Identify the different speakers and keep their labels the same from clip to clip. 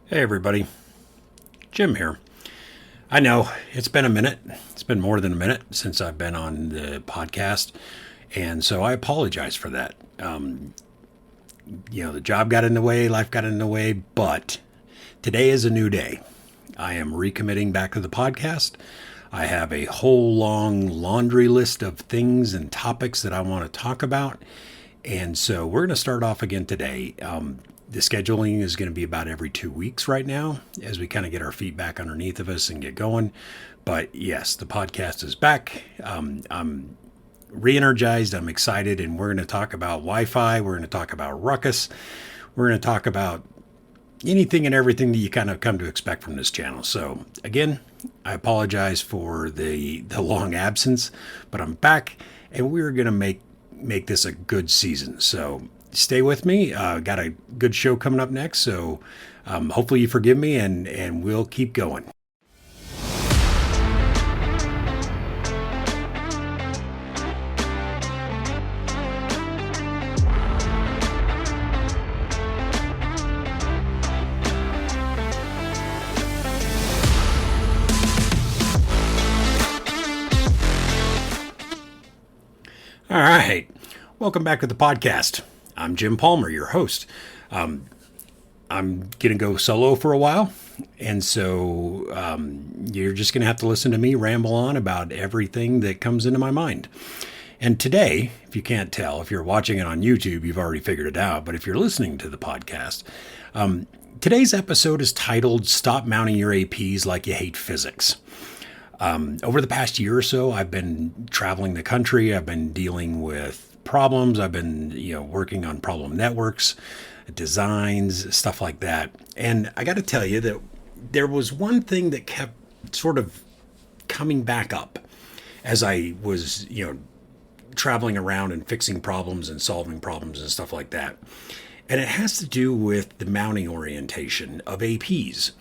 Speaker 1: Hey everybody, Jim here. I know it's been a minute. It's been more than a minute since I've been on the podcast, and so I apologize for that. The job got in the way, life got in the way, but today is a new day. I am recommitting back to the podcast. I have a whole long laundry list of things and topics that I want to talk about, and so we're going to start off again today. The scheduling is going to be about every 2 weeks right now as we kind of get our feet back underneath of us and get going. But yes, the podcast is back. I'm re-energized. I'm excited. And we're going to talk about Wi-Fi. We're going to talk about RUCKUS. We're going to talk about anything and everything that you kind of come to expect from this channel. So again, I apologize for the long absence, but I'm back and we're going to make this a good season. So stay with me. Got a good show coming up next, so hopefully you forgive me, and we'll keep going. All right, welcome back to the podcast. I'm Jim Palmer, your host. I'm going to go solo for a while, and so you're just going to have to listen to me ramble on about everything that comes into my mind. And today, if you can't tell, if you're watching it on YouTube, you've already figured it out, but if you're listening to the podcast, today's episode is titled Stop Mounting Your APs Like You Hate Physics. Over the past year or so, I've been traveling the country. I've been dealing with problems. I've been, working on problem networks, designs, stuff like that. And I got to tell you that there was one thing that kept sort of coming back up as I was, traveling around and fixing problems and solving problems and stuff like that. And it has to do with the mounting orientation of APs.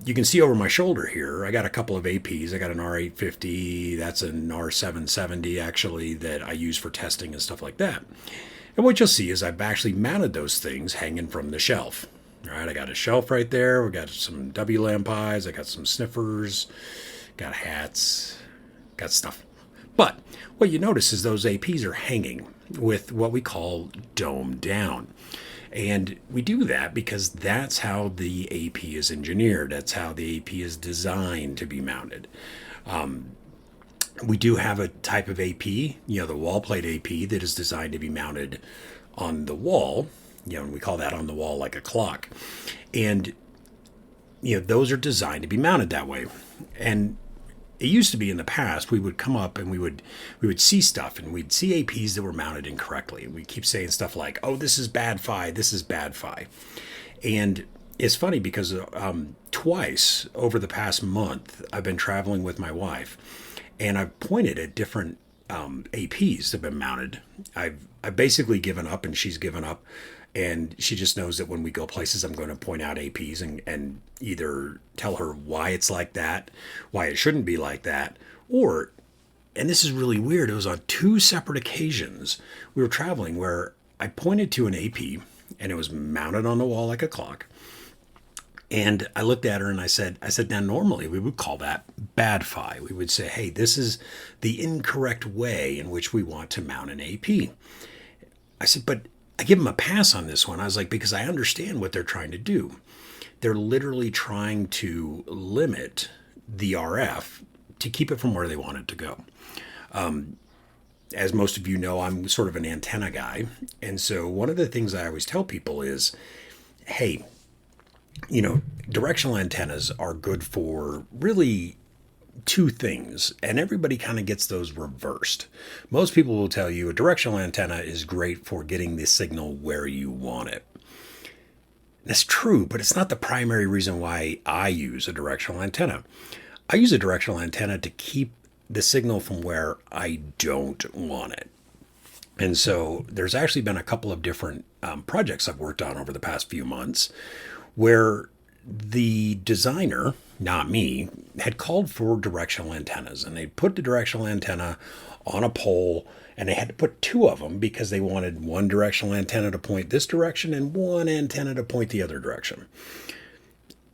Speaker 1: You can see over my shoulder here, I got a couple of APs. I got an R850, that's an R770 actually, that I use for testing and stuff like that. And what you'll see is I've actually mounted those things hanging from the shelf. All right, I got a shelf right there. We got some W-lamp eyes. I got some sniffers, got hats, got stuff. But what you notice is those APs are hanging with what we call dome down. And we do that because that's how the AP is engineered. That's how the AP is designed to be mounted. We do have a type of AP, the wall plate AP, that is designed to be mounted on the wall. And we call that on the wall like a clock. And, those are designed to be mounted that way. And it used to be in the past, we would come up and we would see stuff and we'd see APs that were mounted incorrectly. And we keep saying stuff like, oh, this is bad phi, this is bad phi. And it's funny because twice over the past month, I've been traveling with my wife and I've pointed at different APs that have been mounted. I've basically given up and she's given up. And she just knows that when we go places, I'm going to point out APs and either tell her why it's like that, why it shouldn't be like that, or, and this is really weird, it was on two separate occasions we were traveling where I pointed to an AP and it was mounted on the wall like a clock. And I looked at her and I said, now normally we would call that bad phi. We would say, hey, this is the incorrect way in which we want to mount an AP. I said, but I give them a pass on this one. I was like, because I understand what they're trying to do. They're literally trying to limit the RF to keep it from where they want it to go. As most of you know, I'm sort of an antenna guy. And so one of the things I always tell people is, hey, directional antennas are good for really two things, and everybody kind of gets those reversed. Most people will tell you a directional antenna is great for getting the signal where you want it. That's true, but it's not the primary reason why I use a directional antenna. I use a directional antenna to keep the signal from where I don't want it. And so there's actually been a couple of different projects I've worked on over the past few months where the designer, not me, had called for directional antennas, and they put the directional antenna on a pole, and they had to put two of them because they wanted one directional antenna to point this direction and one antenna to point the other direction.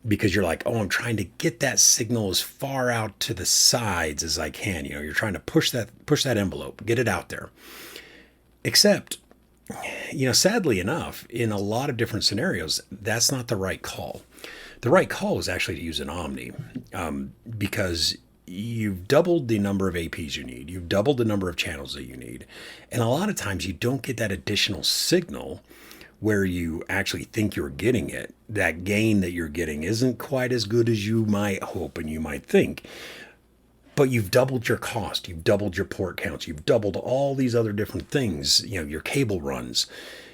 Speaker 1: because you're like, oh, I'm trying to get that signal as far out to the sides as I can. You're trying to push that envelope, get it out there. Except, sadly enough, in a lot of different scenarios, that's not the right call. The right call is actually to use an omni, because you've doubled the number of APs you need. You've doubled the number of channels that you need. And a lot of times you don't get that additional signal where you actually think you're getting it. That gain that you're getting isn't quite as good as you might hope and you might think. But you've doubled your cost, you've doubled your port counts, you've doubled all these other different things, your cable runs,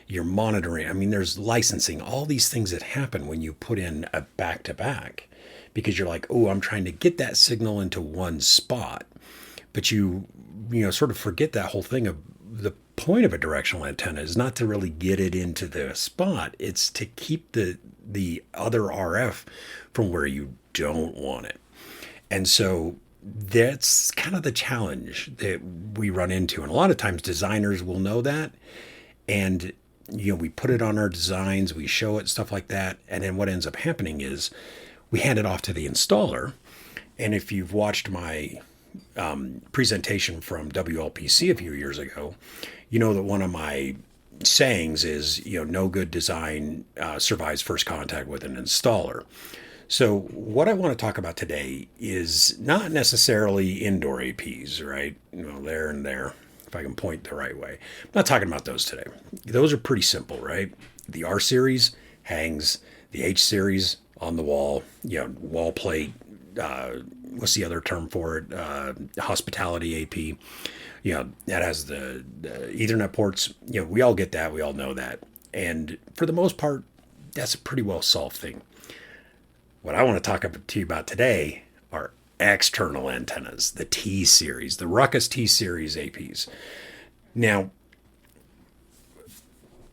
Speaker 1: your monitoring. I mean, there's licensing, all these things that happen when you put in a back-to-back, because you're like, oh, I'm trying to get that signal into one spot. But you sort of forget that whole thing of the point of a directional antenna is not to really get it into the spot. It's to keep the other RF from where you don't want it. And so that's kind of the challenge that we run into. And a lot of times designers will know that. And, we put it on our designs, we show it, stuff like that. And then what ends up happening is we hand it off to the installer. And if you've watched my presentation from WLPC a few years ago, you know that one of my sayings is, no good design survives first contact with an installer. So what I want to talk about today is not necessarily indoor APs, right? There and there, if I can point the right way. I'm not talking about those today. Those are pretty simple, right? The R series hangs, the H series on the wall, wall plate, what's the other term for it? Hospitality AP. That has the Ethernet ports. We all get that. We all know that. And for the most part, that's a pretty well solved thing. What I want to talk to you about today are external antennas, the T-series, the RUCKUS T-series APs. Now,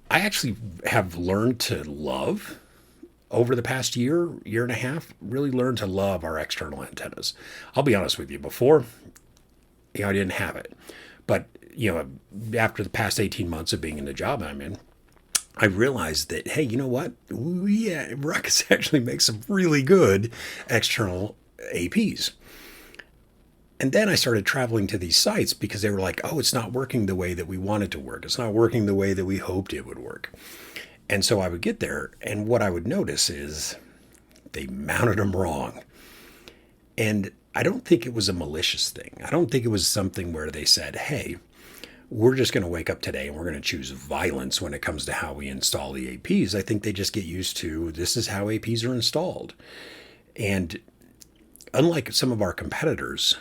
Speaker 1: I actually have learned to love, over the past year and a half, really learned to love our external antennas. I'll be honest with you, before, I didn't have it. But, after the past 18 months of being in the job I'm in, I realized that, hey, you know what? RUCKUS actually makes some really good external APs. And then I started traveling to these sites because they were like, oh, it's not working the way that we want it to work. It's not working the way that we hoped it would work. And so I would get there, and what I would notice is they mounted them wrong. And I don't think it was a malicious thing. I don't think it was something where they said, hey, we're just going to wake up today and we're going to choose violence when it comes to how we install the APs. I think they just get used to this is how APs are installed. And unlike some of our competitors,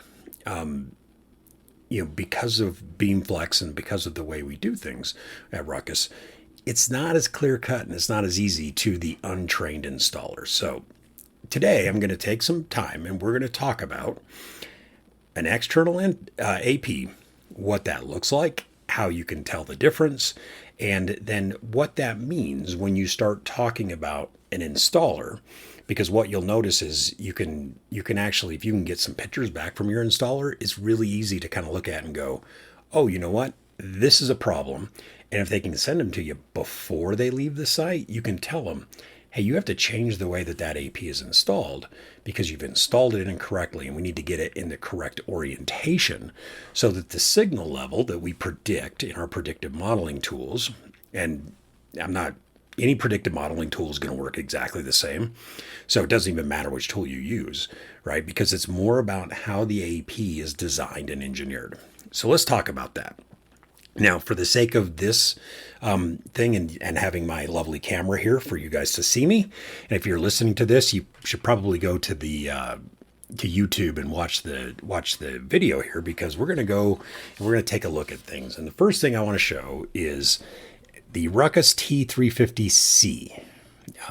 Speaker 1: because of Beamflex and because of the way we do things at RUCKUS, it's not as clear cut and it's not as easy to the untrained installer. So today I'm going to take some time and we're going to talk about an external AP, what that looks like, how you can tell the difference, and then what that means when you start talking about an installer. Because what you'll notice is you can actually, if you can get some pictures back from your installer, it's really easy to kind of look at and go, oh, you know what? This is a problem. And if they can send them to you before they leave the site, you can tell them, hey, you have to change the way that AP is installed because you've installed it incorrectly, and we need to get it in the correct orientation so that the signal level that we predict in our predictive modeling tools, and any predictive modeling tool is going to work exactly the same. So it doesn't even matter which tool you use, right? Because it's more about how the AP is designed and engineered. So let's talk about that. Now, for the sake of this thing and having my lovely camera here for you guys to see me, and if you're listening to this, you should probably go to the to YouTube and watch the video here, because we're going to take a look at things. And the first thing I want to show is the RUCKUS T350 SE.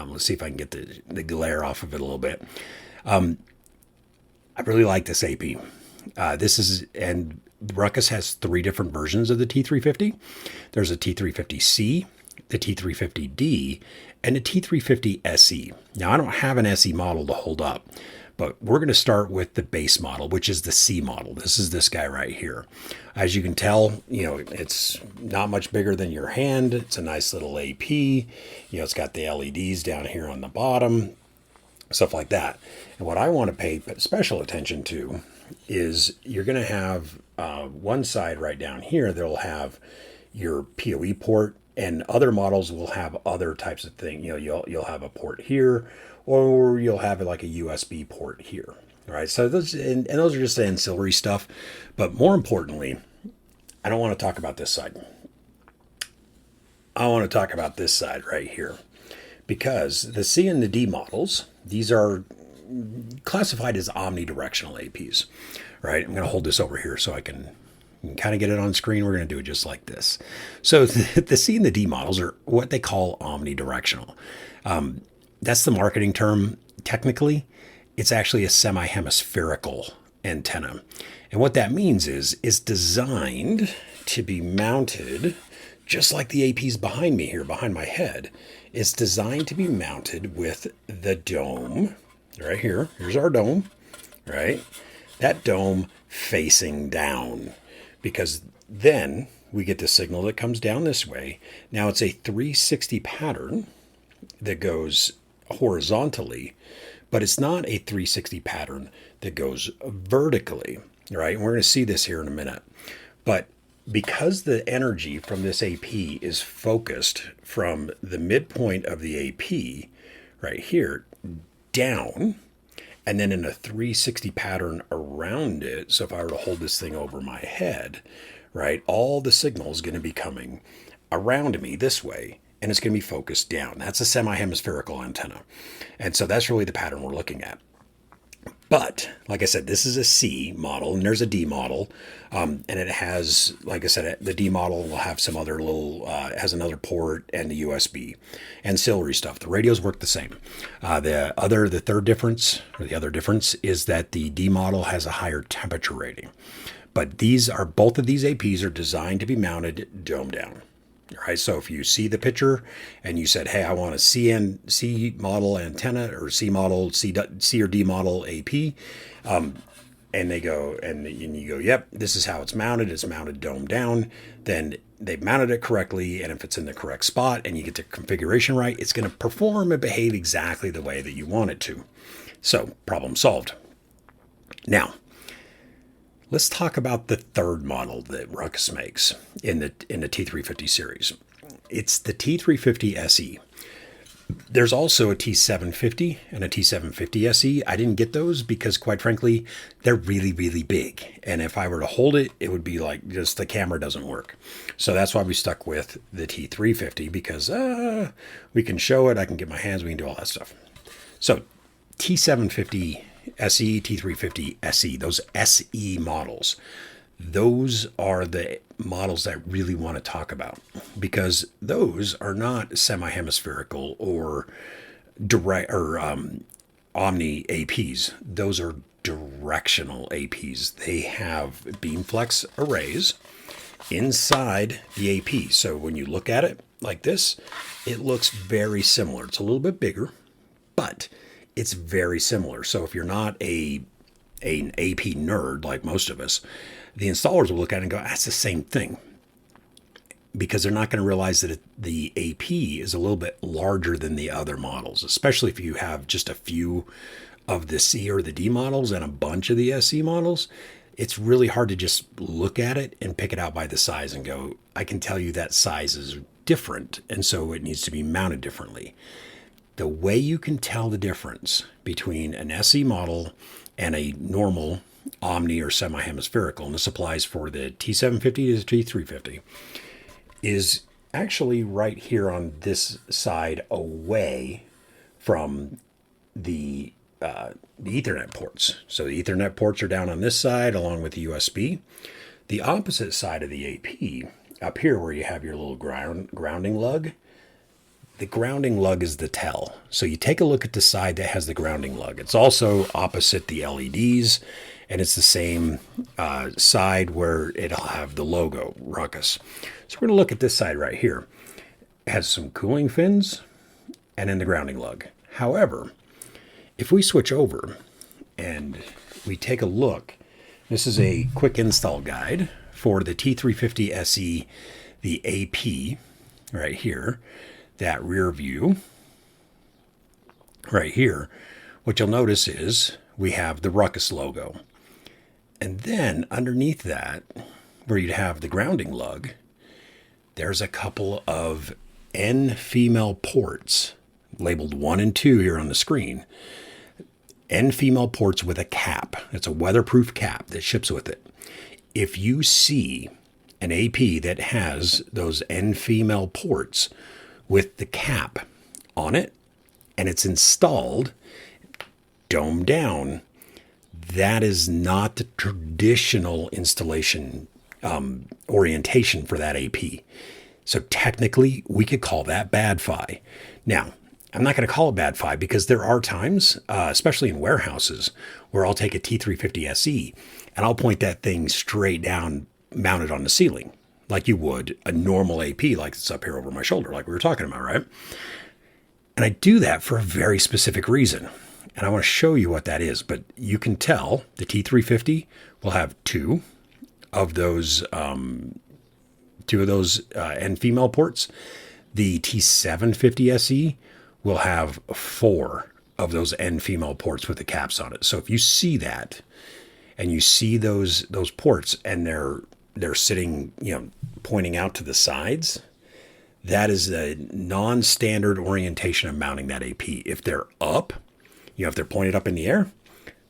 Speaker 1: Let's see if I can get the glare off of it a little bit. I really like this AP. RUCKUS has 3 different versions of the T350. There's a T350 C, the T350D, and the T350 SE. Now, I don't have an SE model to hold up, but we're going to start with the base model, which is the C model. This is this guy right here. As you can tell, it's not much bigger than your hand. It's a nice little AP. It's got the LEDs down here on the bottom. stuff like that. And what I want to pay special attention to is you're going to have one side right down here that'll have your PoE port, and other models will have other types of things. You'll have a port here, or you'll have like a USB port here. All right. So those and those are just the ancillary stuff. But more importantly, I don't want to talk about this side. I want to talk about this side right here, because the C and the D models, these are classified as omnidirectional APs, right? I'm going to hold this over here so I can kind of get it on screen. We're going to do it just like this. So the C and the D models are what they call omnidirectional. That's the marketing term. Technically, it's actually a semi-hemispherical antenna. And what that means is it's designed to be mounted just like the APs behind me here, behind my head. It's designed to be mounted with the dome right here. Here's our dome, right? That dome facing down, because then we get the signal that comes down this way. Now it's a 360 pattern that goes horizontally, but it's not a 360 pattern that goes vertically, right? And we're going to see this here in a minute. But because the energy from this AP is focused from the midpoint of the AP right here down, and then in a 360 pattern around it. So if I were to hold this thing over my head, right, all the signal is going to be coming around me this way, and it's going to be focused down. That's a semi-hemispherical antenna. And so that's really the pattern we're looking at. But like I said, this is a C model, and there's a D model, and it has, like I said, the D model will have some other little, has another port and the USB, ancillary stuff. The radios work the same. The other difference is that the D model has a higher temperature rating. But both of these APs are designed to be mounted dome down. Right, so if you see the picture and you said, "Hey, I want a C model antenna or C or D model AP," and they go and you go, "Yep, this is how it's mounted. It's mounted dome down." Then they've mounted it correctly, and if it's in the correct spot and you get the configuration right, it's going to perform and behave exactly the way that you want it to. So, problem solved. Now, let's talk about the third model that RUCKUS makes in the T350 series. It's the T350 SE. There's also a T750 and a T750 SE. I didn't get those because, quite frankly, they're really, really big. And if I were to hold it, it would be like just the camera doesn't work. So that's why we stuck with the T350, because we can show it. I can get my hands. We can do all that stuff. So T750 SE, T350 SE, those SE models, those are the models that I really want to talk about, because those are not semi-hemispherical or direct or omni APs. Those are directional APs. They have beam flex arrays inside the AP. So when you look at it like this, it looks very similar. It's a little bit bigger, but it's very similar. So if you're not an AP nerd like most of us, the installers will look at it and go, that's the same thing. Because they're not going to realize that the AP is a little bit larger than the other models, especially if you have just a few of the C or the D models and a bunch of the SE models. It's really hard to just look at it and pick it out by the size and go, I can tell you that size is different, and so it needs to be mounted differently. The way you can tell the difference between an SE model and a normal omni or semi-hemispherical, and this applies for the T750 to the T350, is actually right here on this side away from the Ethernet ports. So the Ethernet ports are down on this side along with the USB. The opposite side of the AP, up here where you have your little grounding lug, the grounding lug is the tell. So you take a look at the side that has the grounding lug. It's also opposite the LEDs, and it's the same side where it'll have the logo, RUCKUS. So we're going to look at this side right here. It has some cooling fins and then the grounding lug. However, if we switch over and we take a look, this is a quick install guide for the T350 SE, the AP right here, that rear view right here. what you'll notice is we have the RUCKUS logo. And then underneath that, where you'd have the grounding lug, there's a couple of N female ports labeled 1 and 2 here on the screen. N female ports with a cap. It's a weatherproof cap that ships with it. If you see an AP that has those N female ports with the cap on it and it's installed dome down, that is not the traditional installation orientation for that AP. So technically, we could call that bad fi. Now, I'm not going to call it bad fi because there are times, especially in warehouses, where I'll take a T350 SE and I'll point that thing straight down, mounted on the ceiling, like you would a normal AP, like it's up here over my shoulder, like we were talking about, right? And I do that for a very specific reason. And I want to show you what that is. But you can tell the T350 will have two of those N female ports. The T750 SE will have 4 of those N female ports with the caps on it. So if you see that and you see those ports and they're sitting, pointing out to the sides, that is a non-standard orientation of mounting that AP. If they're up, if they're pointed up in the air,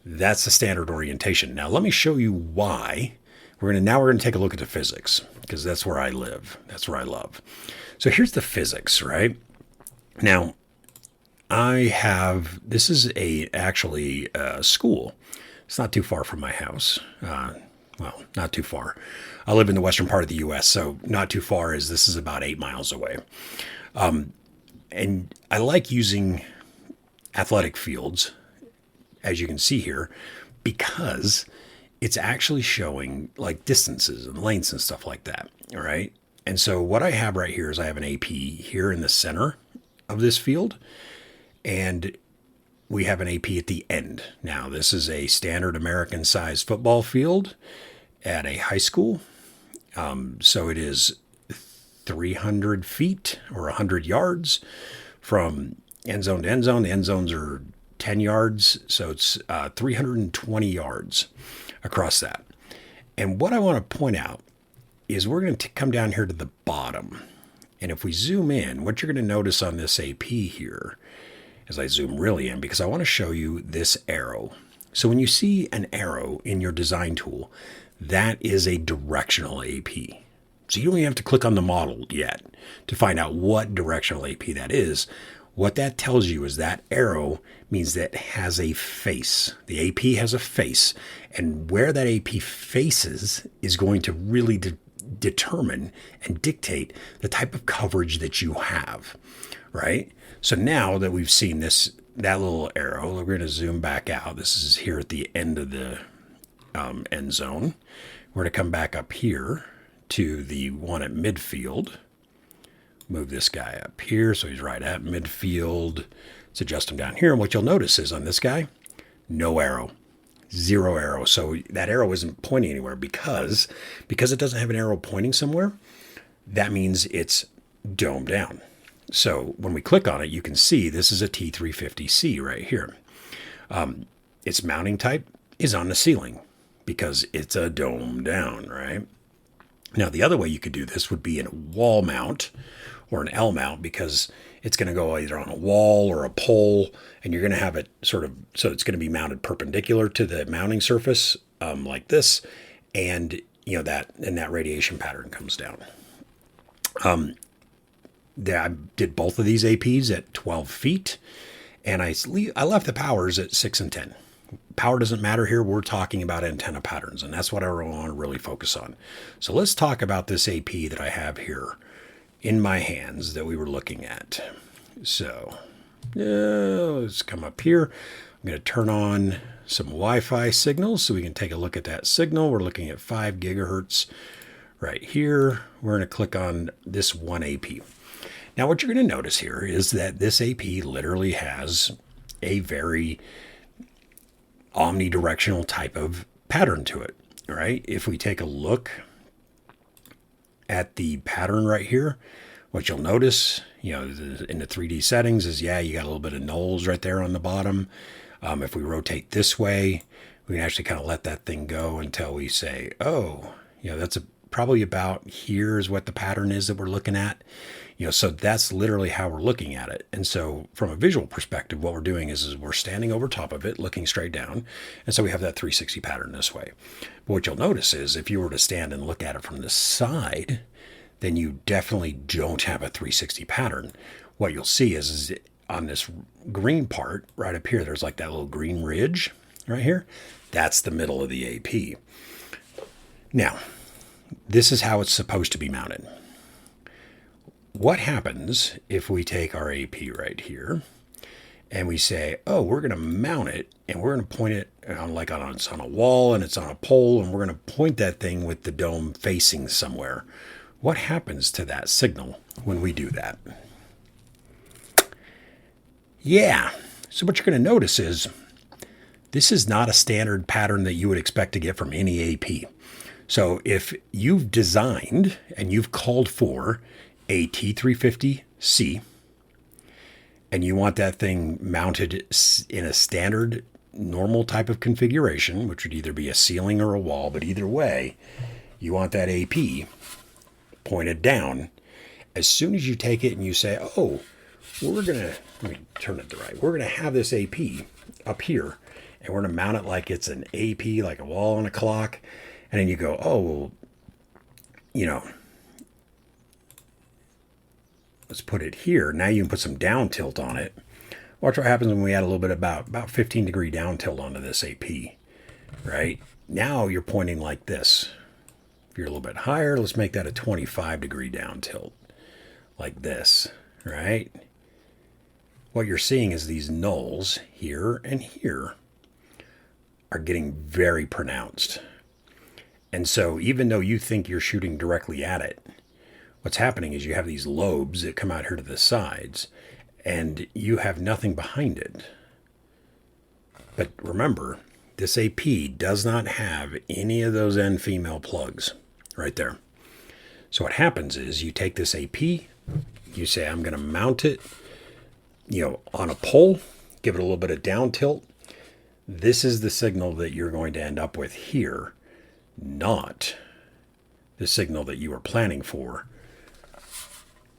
Speaker 1: that's the standard orientation. Now, let me show you why. We're going to take a look at the physics, because that's where I live. That's where I love. So here's the physics, right? Now, this is actually a school. It's not too far from my house. Well, not too far. I live in the western part of the U.S., so not too far, as this is about 8 miles away. And I like using athletic fields, as you can see here, because it's actually showing like distances and lengths and stuff like that. All right. And so what I have right here is I have an AP here in the center of this field, and we have an AP at the end. Now, this is a standard American sized football field at a high school. So it is 300 feet or 100 yards from end zone to end zone. The end zones are 10 yards. So it's 320 yards across that. And what I want to point out is we're going to come down here to the bottom. And if we zoom in, what you're going to notice on this AP here, as I zoom really in, because I want to show you this arrow. So when you see an arrow in your design tool, that is a directional AP. So you don't even have to click on the model yet to find out what directional AP that is. What that tells you is that arrow means that it has a face. The AP has a face. And where that AP faces is going to really determine and dictate the type of coverage that you have, right? So now that we've seen that little arrow, we're going to zoom back out. This is here at the end of the end zone. We're going to come back up here to the one at midfield. Move this guy up here so he's right at midfield. Let's adjust him down here. And what you'll notice is on this guy, no arrow, 0 arrow. So that arrow isn't pointing anywhere because it doesn't have an arrow pointing somewhere. That means it's dome down. So when we click on it, you can see this is a T350 SE right here. Its mounting type is on the ceiling because it's a dome down, right? Now, the other way you could do this would be in a wall mount or an L mount, because it's going to go either on a wall or a pole, and you're going to have it so it's going to be mounted perpendicular to the mounting surface, like this, and that radiation pattern comes down. I did both of these APs at 12 feet, and I left the powers at 6 and 10. Power doesn't matter here. We're talking about antenna patterns, and that's what I want to really focus on. So let's talk about this AP that I have here in my hands that we were looking at. So let's come up here. I'm going to turn on some Wi-Fi signals so we can take a look at that signal. We're looking at 5 gigahertz right here. We're going to click on this one AP. Now, what you're going to notice here is that this AP literally has a very omnidirectional type of pattern to it, right? If we take a look at the pattern right here, What you'll notice, in the 3D settings is, you got a little bit of nulls right there on the bottom. If we rotate this way, we can actually kind of let that thing go until we say, oh, that's probably about here is what the pattern is that we're looking at. So that's literally how we're looking at it. And so from a visual perspective, what we're doing is we're standing over top of it, looking straight down. And so we have that 360 pattern this way. But what you'll notice is if you were to stand and look at it from the side, then you definitely don't have a 360 pattern. What you'll see is on this green part right up here, there's like that little green ridge right here. That's the middle of the AP. Now, this is how it's supposed to be mounted. What happens if we take our AP right here and we say, oh, we're going to mount it and we're going to point it it's on a wall and it's on a pole and we're going to point that thing with the dome facing somewhere. What happens to that signal when we do that? Yeah, so what you're going to notice is this is not a standard pattern that you would expect to get from any AP. So if you've designed and you've called for a T350 SE and you want that thing mounted in a standard normal type of configuration, which would either be a ceiling or a wall, but either way, you want that AP pointed down. As soon as you take it and you say, oh, let me turn it to the right. We're going to have this AP up here and we're going to mount it like it's an AP, like a wall on a clock. And then you go, oh, well, let's put it here. Now you can put some down tilt on it. Watch what happens when we add a little bit about 15 degree down tilt onto this AP, right? Now you're pointing like this. If you're a little bit higher, let's make that a 25 degree down tilt like this, right? What you're seeing is these nulls here and here are getting very pronounced. And so even though you think you're shooting directly at it, what's happening is you have these lobes that come out here to the sides and you have nothing behind it. But remember, this AP does not have any of those end female plugs right there. So what happens is you take this AP, you say, I'm going to mount it, on a pole, give it a little bit of down tilt. This is the signal that you're going to end up with here, not the signal that you were planning for,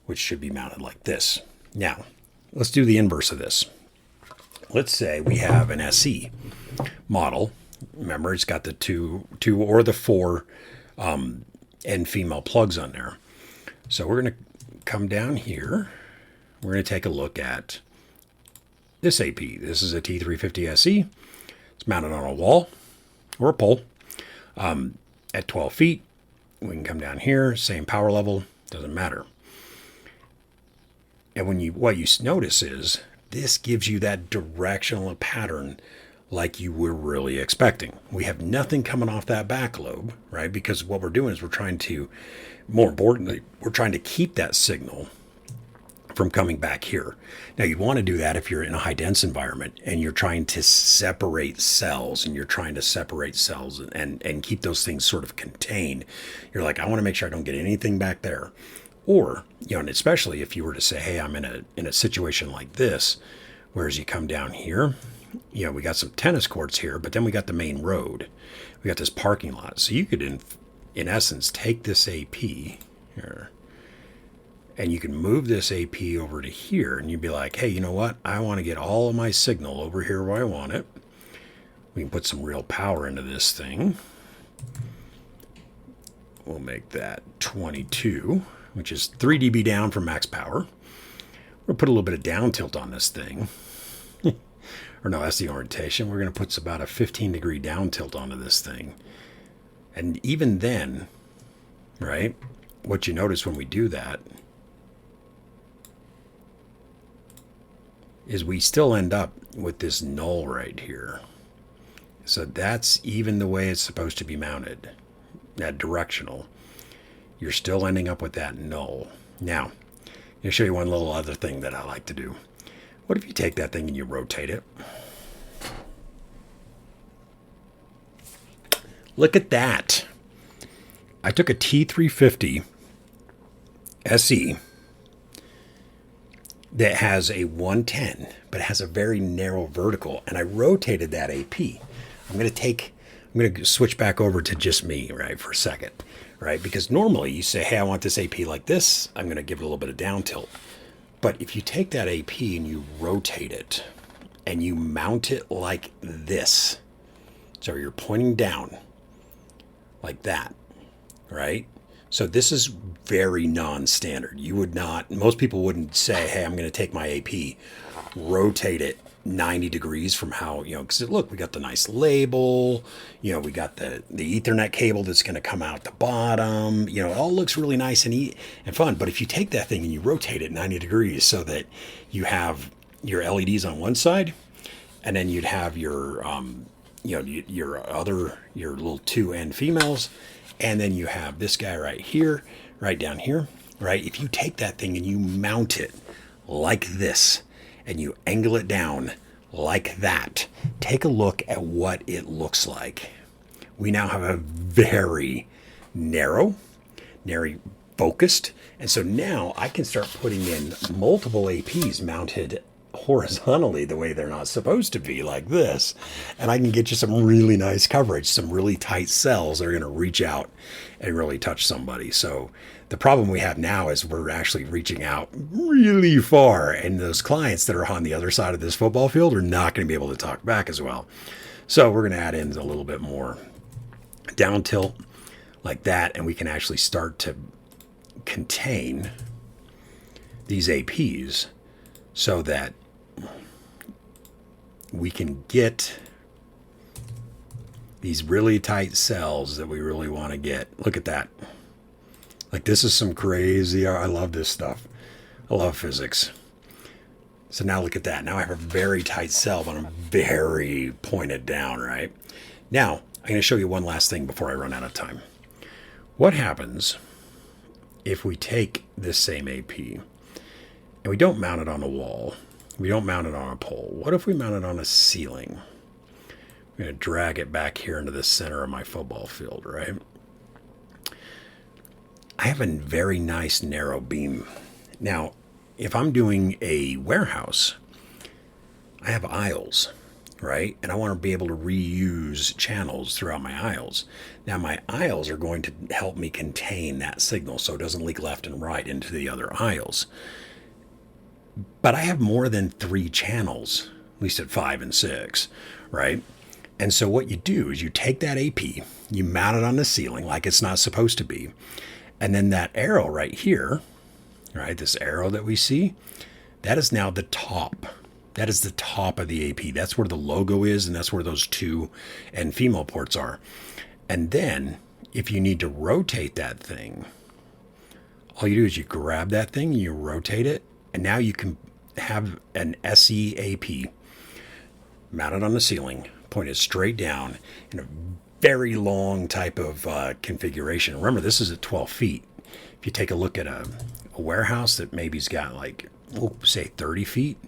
Speaker 1: which should be mounted like this. Now, let's do the inverse of this. Let's say we have an SE model. Remember, it's got the two or the four end female plugs on there. So we're going to come down here. We're going to take a look at this AP. This is a T350 SE. It's mounted on a wall or a pole at 12 feet. We can come down here, same power level, doesn't matter. And what you notice is this gives you that directional pattern like you were really expecting. We have nothing coming off that back lobe, right? Because what we're doing is more importantly, we're trying to keep that signal from coming back here. Now you want to do that if you're in a high dense environment and you're trying to separate cells and keep those things sort of contained. You're like, I want to make sure I don't get anything back there. Or, and especially if you were to say, hey, I'm in a situation like this, whereas you come down here, we got some tennis courts here, but then we got the main road. We got this parking lot. So you could, in essence, take this AP here, and you can move this AP over to here, and you'd be like, hey, you know what? I want to get all of my signal over here where I want it. We can put some real power into this thing. We'll make that 22, which is 3 dB down from max power. We'll put a little bit of down tilt on this thing. Or no, that's the orientation. We're going to put about a 15 degree down tilt onto this thing. And even then, right, what you notice when we do that is we still end up with this null right here. So that's even the way it's supposed to be mounted, that directional. You're still ending up with that null. Now, I'll show you one little other thing that I like to do. What if you take that thing and you rotate it? Look at that. I took a T350 SE that has a 110, but it has a very narrow vertical. And I rotated that AP. I'm going to switch back over to just me, right, for a second, right? Because normally you say, hey, I want this AP like this. I'm going to give it a little bit of down tilt. But if you take that AP and you rotate it and you mount it like this, so you're pointing down like that, right? So this is very non-standard. You would not, most people wouldn't say, hey, I'm going to take my AP, rotate it 90 degrees from how, because look, we got the nice label, we got the Ethernet cable that's going to come out the bottom, it all looks really nice and fun. But if you take that thing and you rotate it 90 degrees so that you have your LEDs on one side, and then you'd have your, your little two end females, and then you have this guy right here, right down here, right? If you take that thing and you mount it like this, and you angle it down like that, take a look at what it looks like. We now have a very narrow focused, and so now I can start putting in multiple APs mounted horizontally the way they're not supposed to be, like this, and I can get you some really nice coverage, some really tight cells that are going to reach out and really touch somebody. So the problem we have now is we're actually reaching out really far, and those clients that are on the other side of this football field are not going to be able to talk back as well. So we're going to add in a little bit more down tilt like that, and we can actually start to contain these APs so that we can get these really tight cells that we really want to get. Look at that. Like, this is some crazy, I love this stuff. I love physics. So now look at that. Now I have a very tight cell, but I'm very pointed down, right? Now, I'm going to show you one last thing before I run out of time. What happens if we take this same AP and we don't mount it on a wall? We don't mount it on a pole. What if we mount it on a ceiling? I'm going to drag it back here into the center of my football field, right? I have a very nice narrow beam. Now, if I'm doing a warehouse, I have aisles, right? And I want to be able to reuse channels throughout my aisles. Now, my aisles are going to help me contain that signal so it doesn't leak left and right into the other aisles. But I have more than 3 channels, at least at 5 and 6, right? And so what you do is you take that AP, you mount it on the ceiling like it's not supposed to be, and then that arrow right here, right, this arrow that we see, that is now the top. That is the top of the AP. That's where the logo is, and that's where those 2 and female ports are. And then if you need to rotate that thing, all you do is you grab that thing, you rotate it, and now you can have an SE AP mounted on the ceiling, pointed straight down in a very long type of configuration. Remember, this is at 12 feet. If you take a look at a warehouse that maybe's got like, say 30 feet,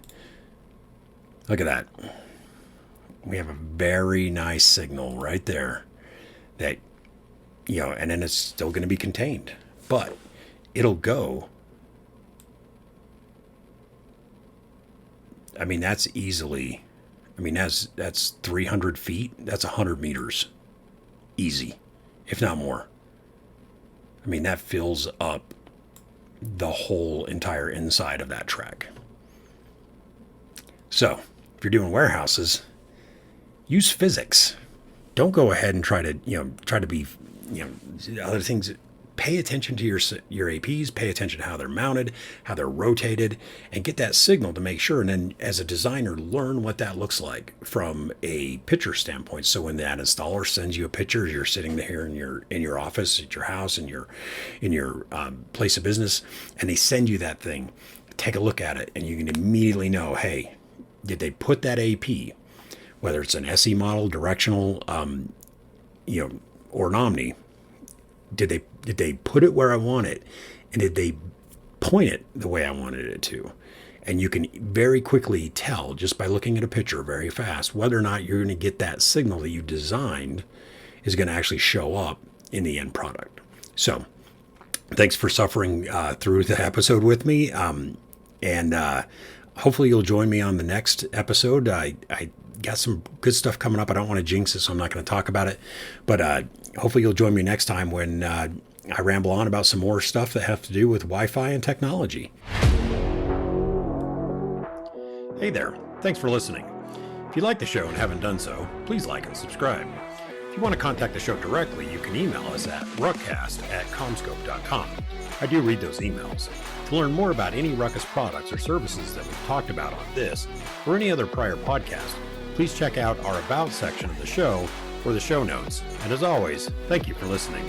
Speaker 1: look at that. We have a very nice signal right there that, and then it's still going to be contained, but it'll go. I mean, that's easily, that's 300 feet. That's 100 meters. Easy, if not more. I mean, that fills up the whole entire inside of that track. So, if you're doing warehouses, use physics. Don't go ahead and try to be, other things. Pay attention to your APs, pay attention to how they're mounted, how they're rotated, and get that signal to make sure. And then as a designer, learn what that looks like from a picture standpoint. So when that installer sends you a picture, you're sitting there in your office, at your house, in your place of business, and they send you that thing, take a look at it, and you can immediately know, hey, did they put that AP, whether it's an SE model, directional, or an omni, did they put it where I want it, and did they point it the way I wanted it to? And you can very quickly tell just by looking at a picture very fast whether or not you're going to get that signal that you designed is going to actually show up in the end product. So thanks for suffering through the episode with me. And hopefully you'll join me on the next episode. I got some good stuff coming up. I don't want to jinx it, so I'm not going to talk about it. But hopefully you'll join me next time when I ramble on about some more stuff that have to do with Wi-Fi and technology. Hey there. Thanks for listening. If you like the show and haven't done so, please like and subscribe. If you want to contact the show directly, you can email us at ruckcast@comscope.com. I do read those emails. To learn more about any Ruckus products or services that we've talked about on this or any other prior podcast, please check out our About section of the show or the show notes. And as always, thank you for listening.